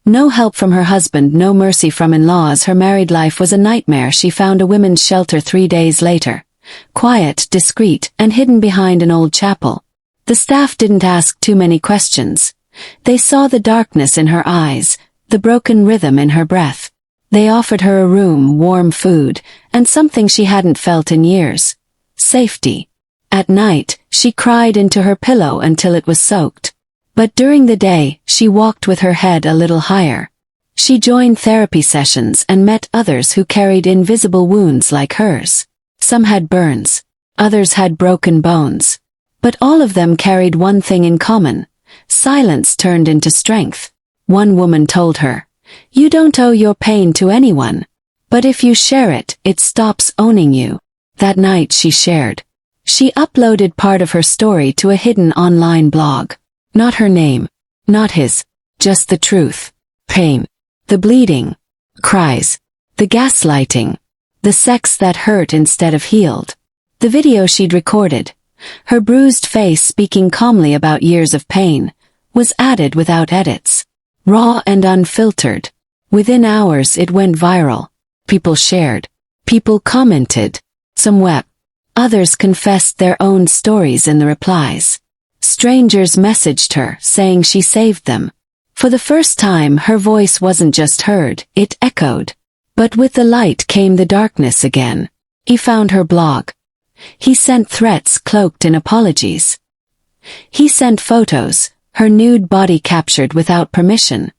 No help from her husband, no mercy from in-laws. Her married life was a nightmare. She found a women's shelter 3 days later. Quiet, discreet, and hidden behind an old chapel. The staff didn't ask too many questions. They saw the darkness in her eyes, the broken rhythm in her breath. They offered her a room, warm food, and something she hadn't felt in years. Safety. At night, she cried into her pillow until it was soaked. But during the day, she walked with her head a little higher. She joined therapy sessions and met others who carried invisible wounds like hers. Some had burns. Others had broken bones. But all of them carried one thing in common. Silence turned into strength. One woman told her, "You don't owe your pain to anyone. But if you share it, it stops owning you." That night she shared. She uploaded part of her story to a hidden online blog. Not her name. Not his. Just the truth. Pain. The bleeding. Cries. The gaslighting. The sex that hurt instead of healed. The video she'd recorded, her bruised face speaking calmly about years of pain, was added without edits. Raw and unfiltered. Within hours it went viral. People shared. People commented. Some wept. Others confessed their own stories in the replies. Strangers messaged her, saying she saved them. For the first time her voice wasn't just heard, it echoed. But with the light came the darkness again. He found her blog. He sent threats cloaked in apologies. He sent photos, her nude body captured without permission.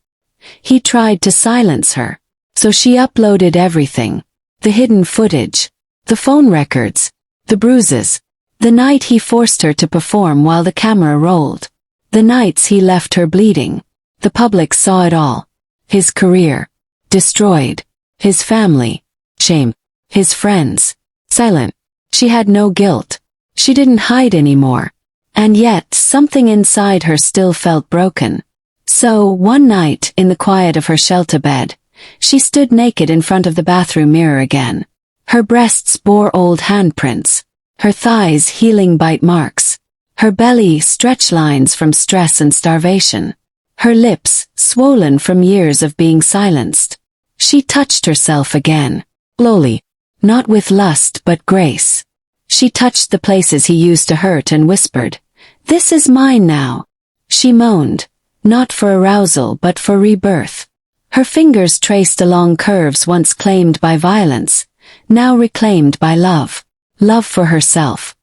He tried to silence her. So she uploaded everything. The hidden footage. The phone records. The bruises. The night he forced her to perform while the camera rolled. The nights he left her bleeding. The public saw it all. His career. Destroyed. His family. Shame. His friends. Silent. She had no guilt. She didn't hide anymore. And yet, something inside her still felt broken. So, one night, in the quiet of her shelter bed, she stood naked in front of the bathroom mirror again. Her breasts bore old handprints. Her thighs healing bite marks. Her belly stretch lines from stress and starvation. Her lips swollen from years of being silenced. She touched herself again. Slowly. Not with lust but grace. She touched the places he used to hurt and whispered, "This is mine now." She moaned, not for arousal but for rebirth. Her fingers traced along curves once claimed by violence, now reclaimed by love. Love for herself.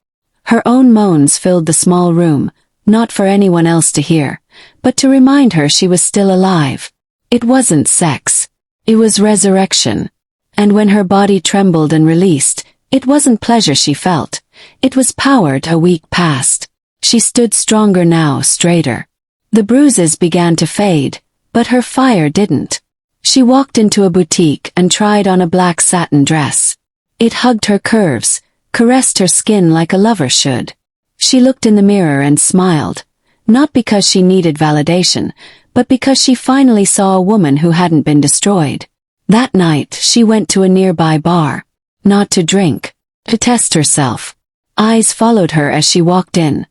Her own moans filled the small room, not for anyone else to hear, but to remind her she was still alive. It wasn't sex. It was resurrection. And when her body trembled and released, it wasn't pleasure she felt. It was power a week past. She stood stronger now, straighter. The bruises began to fade, but her fire didn't. She walked into a boutique and tried on a black satin dress. It hugged her curves, caressed her skin like a lover should. She looked in the mirror and smiled, not because she needed validation, but because she finally saw a woman who hadn't been destroyed. That night, she went to a nearby bar. Not to drink. To test herself. Eyes followed her as she walked in.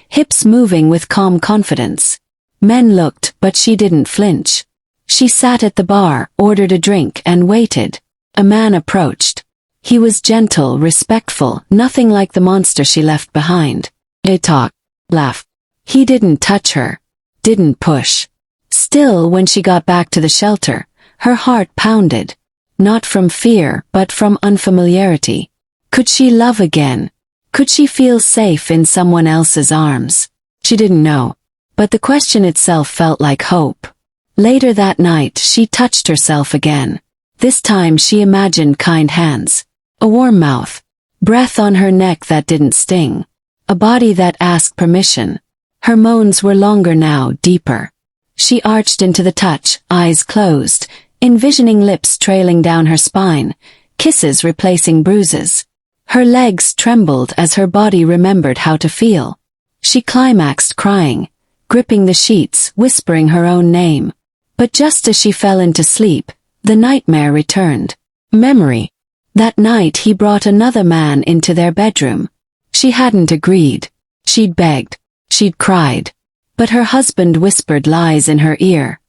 Hips moving with calm confidence. Men looked, but she didn't flinch. She sat at the bar, ordered a drink, and waited. A man approached. He was gentle, respectful, nothing like the monster she left behind. They talked, laughed. He didn't touch her. Didn't push. Still, when she got back to the shelter, her heart pounded. Not from fear, but from unfamiliarity. Could she love again? Could she feel safe in someone else's arms? She didn't know. But the question itself felt like hope. Later that night, she touched herself again. This time she imagined kind hands. A warm mouth. Breath on her neck that didn't sting. A body that asked permission. Her moans were longer now, deeper. She arched into the touch, eyes closed, envisioning lips trailing down her spine, kisses replacing bruises. Her legs trembled as her body remembered how to feel. She climaxed crying, gripping the sheets, whispering her own name. But just as she fell into sleep, the nightmare returned. Memory. That night he brought another man into their bedroom. She hadn't agreed. She'd begged. She'd cried. But her husband whispered lies in her ear.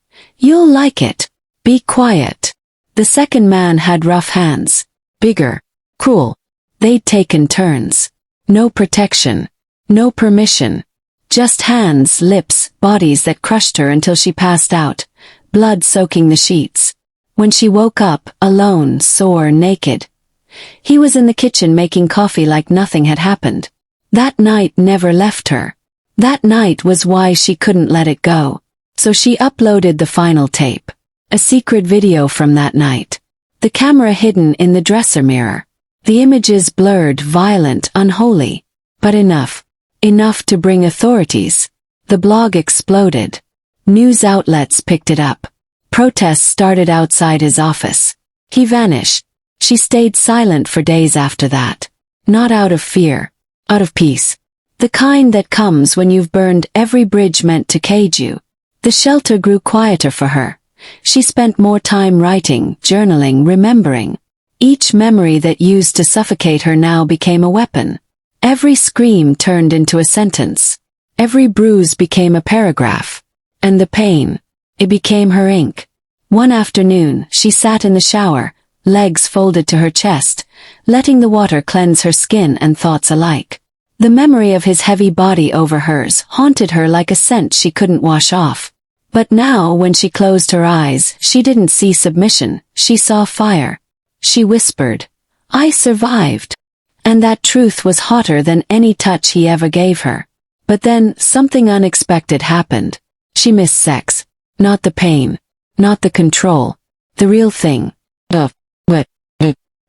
You'll like it. Be quiet. The second man had rough hands. Bigger. Cruel. They'd taken turns. No protection. No permission. Just hands, lips, bodies that crushed her until she passed out, blood soaking the sheets. When she woke up, alone, sore, naked, he was in the kitchen making coffee like nothing had happened. That night never left her. That night was why she couldn't let it go. So she uploaded the final tape. A secret video from that night. The camera hidden in the dresser mirror. The images blurred, violent, unholy. But enough. Enough to bring authorities. The blog exploded. News outlets picked it up. Protests started outside his office. He vanished. She stayed silent for days after that. Not out of fear. Out of peace. The kind that comes when you've burned every bridge meant to cage you. The shelter grew quieter for her. She spent more time writing, journaling, remembering. Each memory that used to suffocate her now became a weapon. Every scream turned into a sentence. Every bruise became a paragraph. And the pain, it became her ink. One afternoon, she sat in the shower, legs folded to her chest, letting the water cleanse her skin and thoughts alike. The memory of his heavy body over hers haunted her like a scent she couldn't wash off. But now, when she closed her eyes, she didn't see submission, she saw fire. She whispered, "I survived." And that truth was hotter than any touch he ever gave her. But then, something unexpected happened. She missed sex. Not the pain. Not the control. The real thing.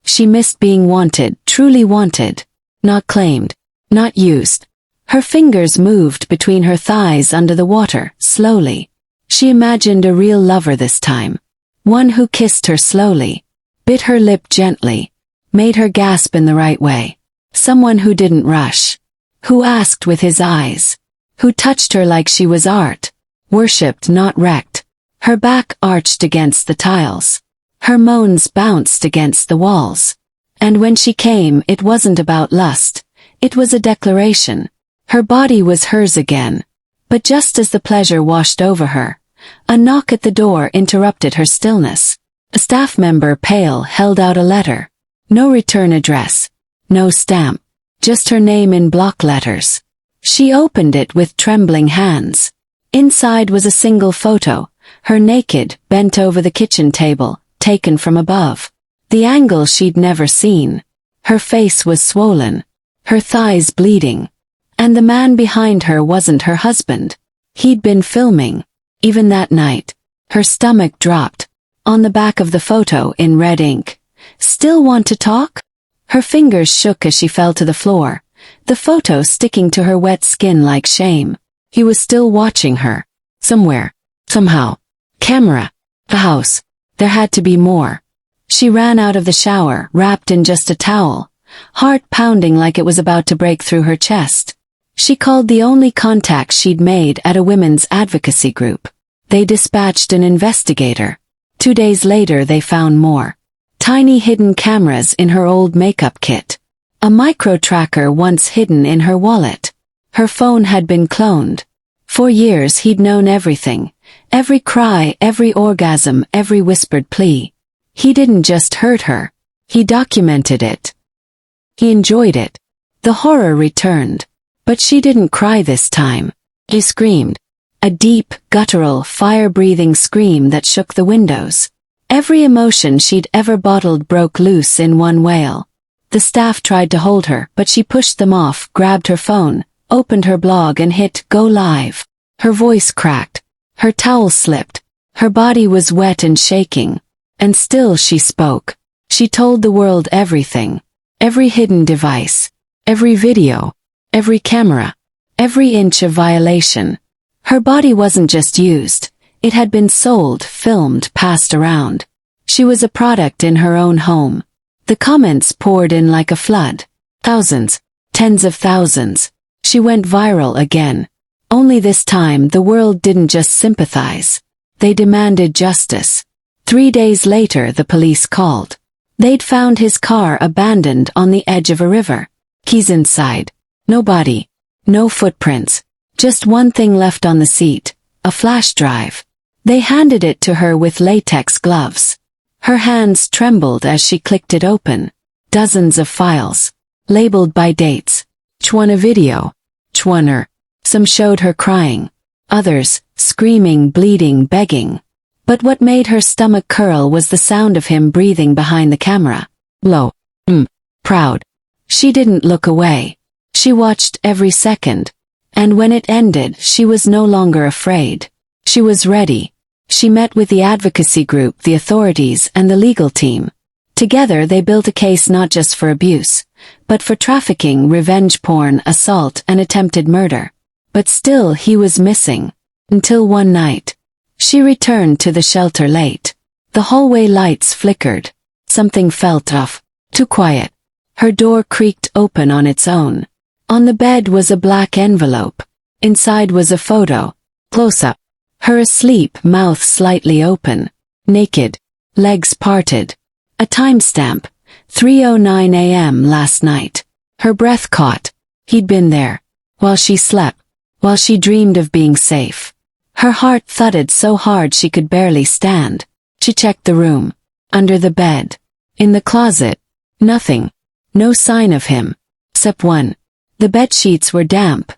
She missed being wanted, truly wanted. Not claimed. Not used. Her fingers moved between her thighs under the water, slowly. She imagined a real lover this time. One who kissed her slowly. Bit her lip gently. Made her gasp in the right way. Someone who didn't rush. Who asked with his eyes. Who touched her like she was art. Worshipped, not wrecked. Her back arched against the tiles. Her moans bounced against the walls. And when she came, it wasn't about lust. It was a declaration. Her body was hers again. But just as the pleasure washed over her, a knock at the door interrupted her stillness. A staff member, pale, held out a letter. No return address. No stamp. Just her name in block letters. She opened it with trembling hands. Inside was a single photo, her naked, bent over the kitchen table, taken from above. The angle she'd never seen. Her face was swollen. Her thighs bleeding. And the man behind her wasn't her husband. He'd been filming. Even that night. Her stomach dropped. On the back of the photo, in red ink. "Still want to talk?" Her fingers shook as she fell to the floor. The photo sticking to her wet skin like shame. He was still watching her. Somewhere. Somehow. Camera. A house. There had to be more. She ran out of the shower, wrapped in just a towel. Heart pounding like it was about to break through her chest. She called the only contact she'd made at a women's advocacy group. They dispatched an investigator. 2 days later they found more. Tiny hidden cameras in her old makeup kit. A micro-tracker once hidden in her wallet. Her phone had been cloned. For years he'd known everything. Every cry, every orgasm, every whispered plea. He didn't just hurt her. He documented it. He enjoyed it. The horror returned. But she didn't cry this time. She screamed. A deep, guttural, fire-breathing scream that shook the windows. Every emotion she'd ever bottled broke loose in one wail. The staff tried to hold her, but she pushed them off, grabbed her phone, opened her blog and hit go live. Her voice cracked. Her towel slipped. Her body was wet and shaking. And still she spoke. She told the world everything. Every hidden device. Every video. Every camera. Every inch of violation. Her body wasn't just used. It had been sold, filmed, passed around. She was a product in her own home. The comments poured in like a flood. Thousands. Tens of thousands. She went viral again. Only this time the world didn't just sympathize. They demanded justice. 3 days later the police called. They'd found his car abandoned on the edge of a river. Keys inside. No body. No footprints. Just one thing left on the seat. A flash drive. They handed it to her with latex gloves. Her hands trembled as she clicked it open. Dozens of files, labeled by dates. One a video. One. Some showed her crying. Others, screaming, bleeding, begging. But what made her stomach curl was the sound of him breathing behind the camera. Low. Proud. She didn't look away. She watched every second. And when it ended, she was no longer afraid. She was ready. She met with the advocacy group, the authorities, and the legal team. Together they built a case not just for abuse, but for trafficking, revenge porn, assault, and attempted murder. But still he was missing. Until one night. She returned to the shelter late. The hallway lights flickered. Something felt off. Too quiet. Her door creaked open on its own. On the bed was a black envelope. Inside was a photo. Close-up. Her asleep, mouth slightly open. Naked. Legs parted. A timestamp. 3:09 a.m. last night. Her breath caught. He'd been there. While she slept. While she dreamed of being safe. Her heart thudded so hard she could barely stand. She checked the room. Under the bed. In the closet. Nothing. No sign of him. Except one. The bedsheets were damp.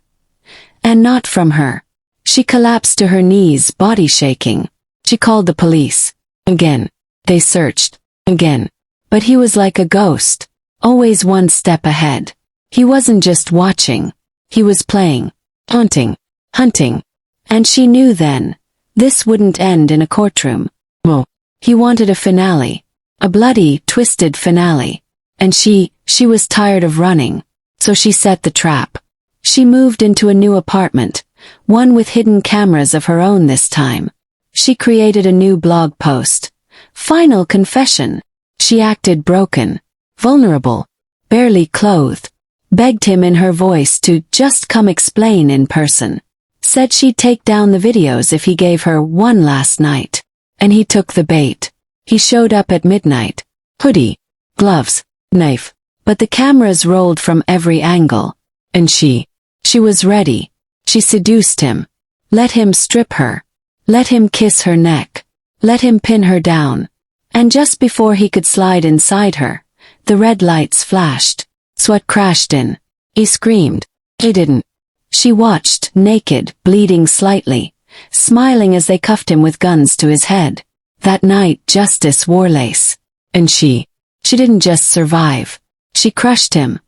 And not from her. She collapsed to her knees, body shaking. She called the police. Again. They searched. Again. But he was like a ghost. Always one step ahead. He wasn't just watching. He was playing. Haunting. Hunting. And she knew then. This wouldn't end in a courtroom. No. He wanted a finale. A bloody, twisted finale. And she was tired of running. So she set the trap. She moved into a new apartment. One with hidden cameras of her own this time. She created a new blog post. Final confession. She acted broken. Vulnerable. Barely clothed. Begged him in her voice to just come explain in person. Said she'd take down the videos if he gave her one last night. And he took the bait. He showed up at midnight. Hoodie. Gloves. Knife. But the cameras rolled from every angle. And she was ready. She seduced him. Let him strip her. Let him kiss her neck. Let him pin her down. And just before he could slide inside her, the red lights flashed. Sweat crashed in. He screamed. He didn't. She watched, naked, bleeding slightly, smiling as they cuffed him with guns to his head. That night justice wore lace. And she didn't just survive. She crushed him.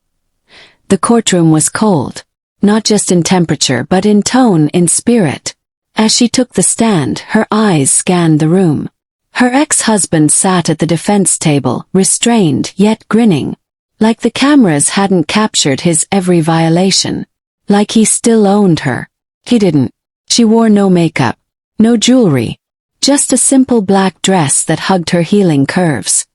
The courtroom was cold. Not just in temperature but in tone, in spirit. As she took the stand, her eyes scanned the room. Her ex-husband sat at the defense table, restrained yet grinning. Like the cameras hadn't captured his every violation. Like he still owned her. He didn't. She wore no makeup. No jewelry. Just a simple black dress that hugged her healing curves.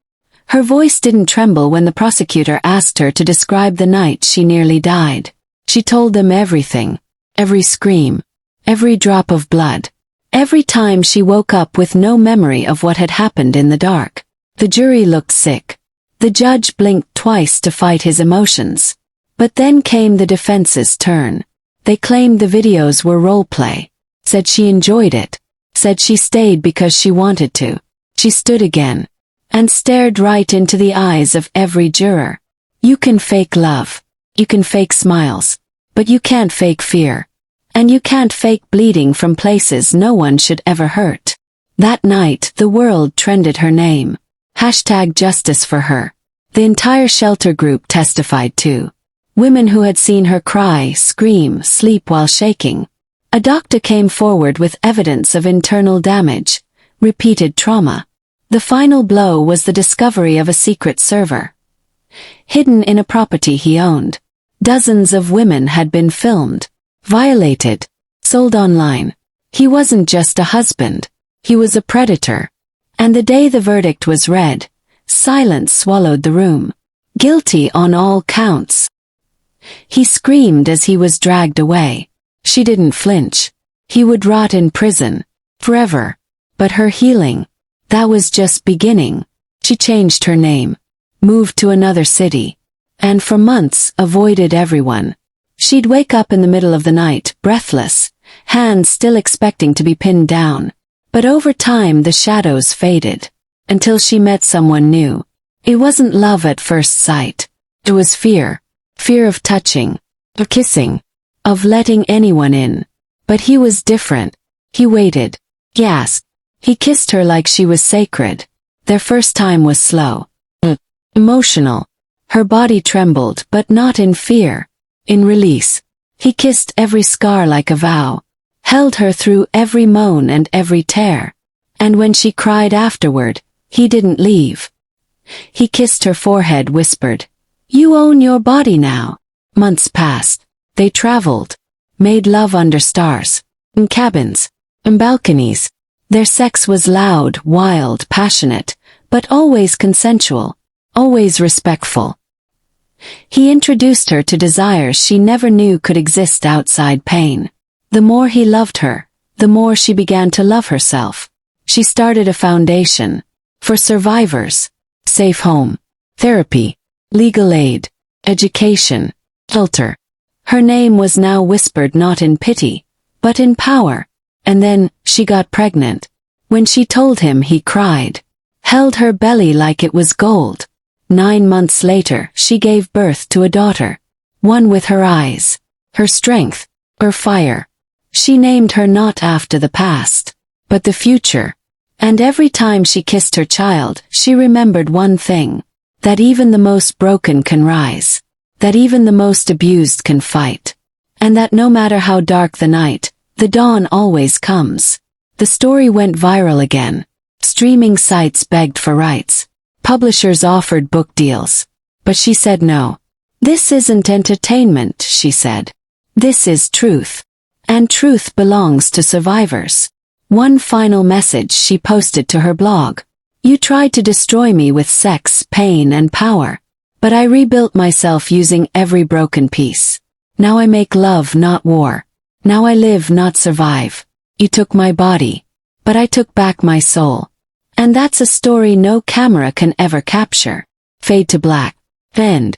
Her voice didn't tremble when the prosecutor asked her to describe the night she nearly died. She told them everything. Every scream. Every drop of blood. Every time she woke up with no memory of what had happened in the dark. The jury looked sick. The judge blinked twice to fight his emotions. But then came the defense's turn. They claimed the videos were role play. Said she enjoyed it. Said she stayed because she wanted to. She stood again. And stared right into the eyes of every juror. You can fake love. You can fake smiles. But you can't fake fear. And you can't fake bleeding from places no one should ever hurt. That night, the world trended her name. #justice for her. The entire shelter group testified too. Women who had seen her cry, scream, sleep while shaking. A doctor came forward with evidence of internal damage, repeated trauma. The final blow was the discovery of a secret server. Hidden in a property he owned. Dozens of women had been filmed, violated, sold online. He wasn't just a husband. He was a predator. And the day the verdict was read, silence swallowed the room. Guilty on all counts. He screamed as he was dragged away. She didn't flinch. He would rot in prison. Forever. But her healing, that was just beginning. She changed her name. Moved to another city. And for months avoided everyone. She'd wake up in the middle of the night, breathless, hands still expecting to be pinned down. But over time the shadows faded, until she met someone new. It wasn't love at first sight. It was fear. Fear of touching, of kissing, of letting anyone in. But he was different. He waited. Gasped. He kissed her like she was sacred. Their first time was slow. Emotional. Her body trembled, but not in fear. In release. He kissed every scar like a vow. Held her through every moan and every tear. And when she cried afterward, he didn't leave. He kissed her forehead, whispered, "You own your body now." Months passed. They traveled. Made love under stars. In cabins. In balconies. Their sex was loud, wild, passionate, but always consensual. Always respectful. He introduced her to desires she never knew could exist outside pain. The more he loved her, the more she began to love herself. She started a foundation. For survivors. Safe home. Therapy. Legal aid. Education. Shelter. Her name was now whispered not in pity, but in power. And then, she got pregnant. When she told him, he cried. Held her belly like it was gold. 9 months later, she gave birth to a daughter. One with her eyes. Her strength. Her fire. She named her not after the past, but the future. And every time she kissed her child, she remembered one thing. That even the most broken can rise. That even the most abused can fight. And that no matter how dark the night, the dawn always comes. The story went viral again. Streaming sites begged for rights. Publishers offered book deals. But she said no. This isn't entertainment, she said. This is truth. And truth belongs to survivors. One final message she posted to her blog. You tried to destroy me with sex, pain, and power. But I rebuilt myself using every broken piece. Now I make love, not war. Now I live, not survive. You took my body. But I took back my soul. And that's a story no camera can ever capture. Fade to black. End.